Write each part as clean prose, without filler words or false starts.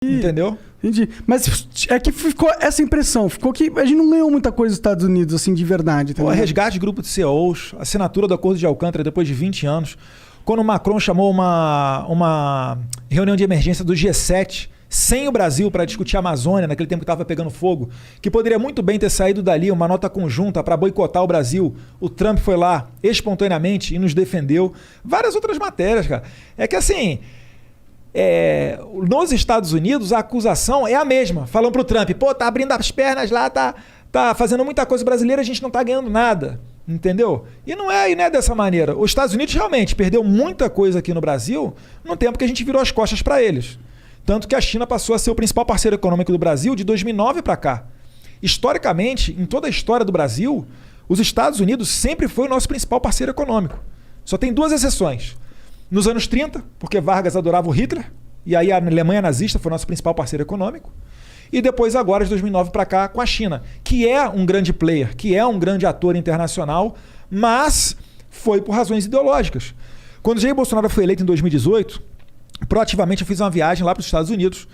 Entendeu? Entendi. Mas é que ficou essa impressão. Ficou que a gente não ganhou muita coisa dos Estados Unidos, assim, de verdade. O resgate de grupo de CEOs, assinatura do Acordo de Alcântara depois de 20 anos. Quando o Macron chamou uma reunião de emergência do G7 sem o Brasil para discutir a Amazônia, naquele tempo que estava pegando fogo, que poderia muito bem ter saído dali uma nota conjunta para boicotar o Brasil. O Trump foi lá espontaneamente e nos defendeu. Várias outras matérias, cara. É que assim... nos Estados Unidos a acusação é a mesma. Falam pro Trump, pô, tá abrindo as pernas lá, tá fazendo muita coisa brasileira, a gente não tá ganhando nada. Entendeu? E não é dessa maneira. Os Estados Unidos realmente perdeu muita coisa aqui no Brasil no tempo que a gente virou as costas para eles. Tanto que a China passou a ser o principal parceiro econômico do Brasil de 2009 para cá. Historicamente, em toda a história do Brasil, os Estados Unidos sempre foi o nosso principal parceiro econômico. Só tem duas exceções. Nos anos 30, porque Vargas adorava o Hitler, e aí a Alemanha nazista foi nosso principal parceiro econômico. E depois agora, de 2009 para cá, com a China, que é um grande player, que é um grande ator internacional, mas foi por razões ideológicas. Quando Jair Bolsonaro foi eleito em 2018, proativamente eu fiz uma viagem lá para os Estados Unidos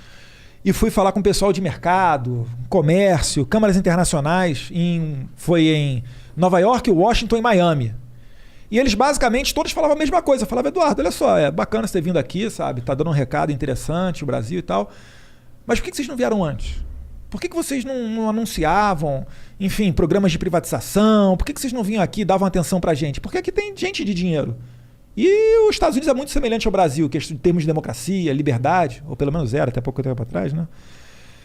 e fui falar com o pessoal de mercado, comércio, câmaras internacionais, foi em Nova York, Washington e Miami. E eles basicamente todos falavam a mesma coisa. Falavam, Eduardo, olha só, é bacana você ter vindo aqui, sabe? Tá dando um recado interessante, o Brasil e tal. Mas por que vocês não vieram antes? Por que vocês não anunciavam, enfim, programas de privatização? Por que vocês não vinham aqui e davam atenção pra gente? Porque aqui tem gente de dinheiro. E os Estados Unidos é muito semelhante ao Brasil, que em termos de democracia, liberdade, ou pelo menos era até pouco tempo atrás, né?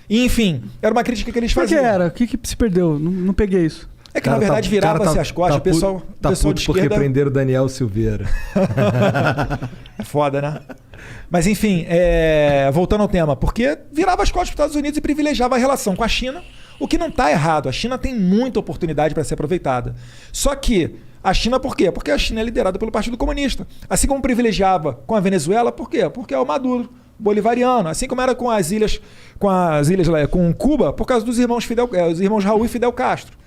E, enfim, era uma crítica que eles faziam. Por que era? O que se perdeu? Não peguei isso. É que, na verdade, virava-se as costas. O pessoal de esquerda... porque prenderam o Daniel Silveira. É foda, né? Mas, enfim, voltando ao tema. Porque virava as costas para os Estados Unidos e privilegiava a relação com a China, o que não está errado. A China tem muita oportunidade para ser aproveitada. Só que a China, por quê? Porque a China é liderada pelo Partido Comunista. Assim como privilegiava com a Venezuela, por quê? Porque é o Maduro bolivariano. Assim como era com Cuba, por causa dos irmãos Raul e Fidel Castro.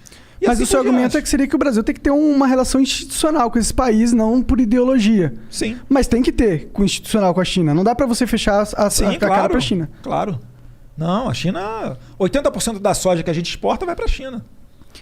Mas o seu argumento é que seria que o Brasil tem que ter uma relação institucional com esses países, não por ideologia. Sim. Mas tem que ter institucional com a China. Não dá para você fechar a cara para a China. Claro. Não, a China... 80% da soja que a gente exporta vai para a China.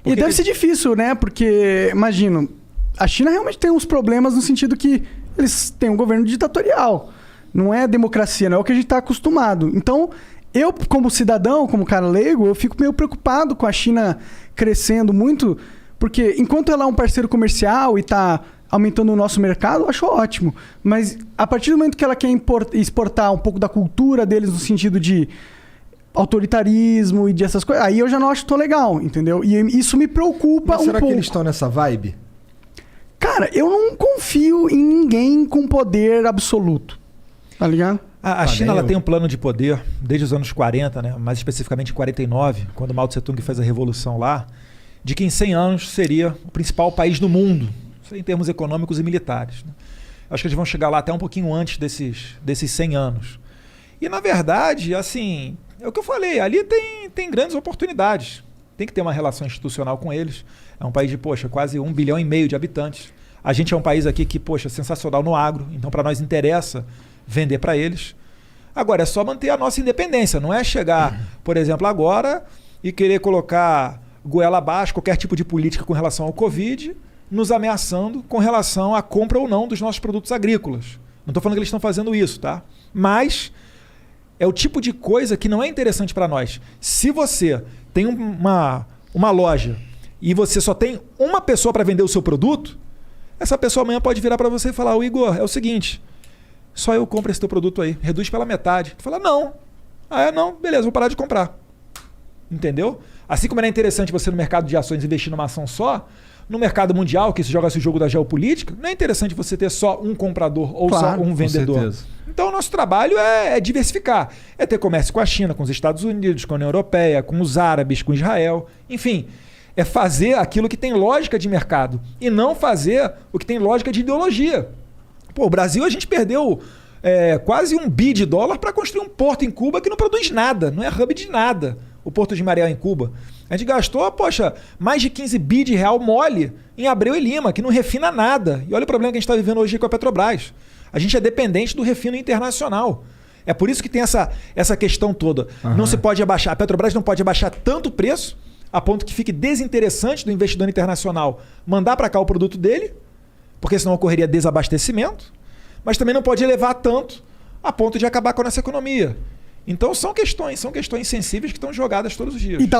E deve ser difícil, né? Porque, imagino, a China realmente tem uns problemas no sentido que eles têm um governo ditatorial. Não é democracia, não é o que a gente está acostumado. Então, eu, como cidadão, como cara leigo, eu fico meio preocupado com a China crescendo muito, porque enquanto ela é um parceiro comercial e está aumentando o nosso mercado, eu acho ótimo. Mas a partir do momento que ela quer exportar um pouco da cultura deles no sentido de autoritarismo e dessas coisas, aí eu já não acho tão legal, entendeu? E isso me preocupa um pouco. Será que eles estão nessa vibe? Cara, eu não confio em ninguém com poder absoluto. Tá ligado? A China ela tem um plano de poder desde os anos 40, né? Mais especificamente em 49, quando Mao Tse-tung fez a revolução lá, de que em 100 anos seria o principal país do mundo, isso em termos econômicos e militares. Né? Acho que eles vão chegar lá até um pouquinho antes desses 100 anos. E, na verdade, assim, é o que eu falei, ali tem grandes oportunidades. Tem que ter uma relação institucional com eles. É um país de, quase 1,5 bilhão de habitantes. A gente é um país aqui que, sensacional no agro, então para nós interessa vender para eles. Agora, é só manter a nossa independência. Não é chegar, por exemplo, agora e querer colocar goela abaixo qualquer tipo de política com relação ao Covid, nos ameaçando com relação à compra ou não dos nossos produtos agrícolas. Não estou falando que eles estão fazendo isso, tá? Mas é o tipo de coisa que não é interessante para nós. Se você tem uma loja e você só tem uma pessoa para vender o seu produto, essa pessoa amanhã pode virar para você e falar, Igor, é o seguinte... Só eu compro esse teu produto aí. Reduz pela metade. Tu fala, não. Não. Beleza, vou parar de comprar. Entendeu? Assim como era interessante você no mercado de ações investir numa ação só, no mercado mundial, que se joga esse jogo da geopolítica, não é interessante você ter só um comprador ou só um vendedor. Com certeza. Então, o nosso trabalho é diversificar. É ter comércio com a China, com os Estados Unidos, com a União Europeia, com os árabes, com Israel. Enfim, é fazer aquilo que tem lógica de mercado e não fazer o que tem lógica de ideologia. Pô, o Brasil, a gente perdeu quase $1 bi para construir um porto em Cuba que não produz nada, não é hub de nada, o Porto de Mariel em Cuba. A gente gastou, mais de 15 bi de real mole em Abreu e Lima, que não refina nada. E olha o problema que a gente está vivendo hoje com a Petrobras. A gente é dependente do refino internacional. É por isso que tem essa questão toda. Não se pode abaixar, a Petrobras não pode abaixar tanto o preço a ponto que fique desinteressante do investidor internacional mandar para cá o produto dele, porque senão ocorreria desabastecimento, mas também não pode elevar tanto a ponto de acabar com a nossa economia. Então são questões sensíveis que estão jogadas todos os dias. E tá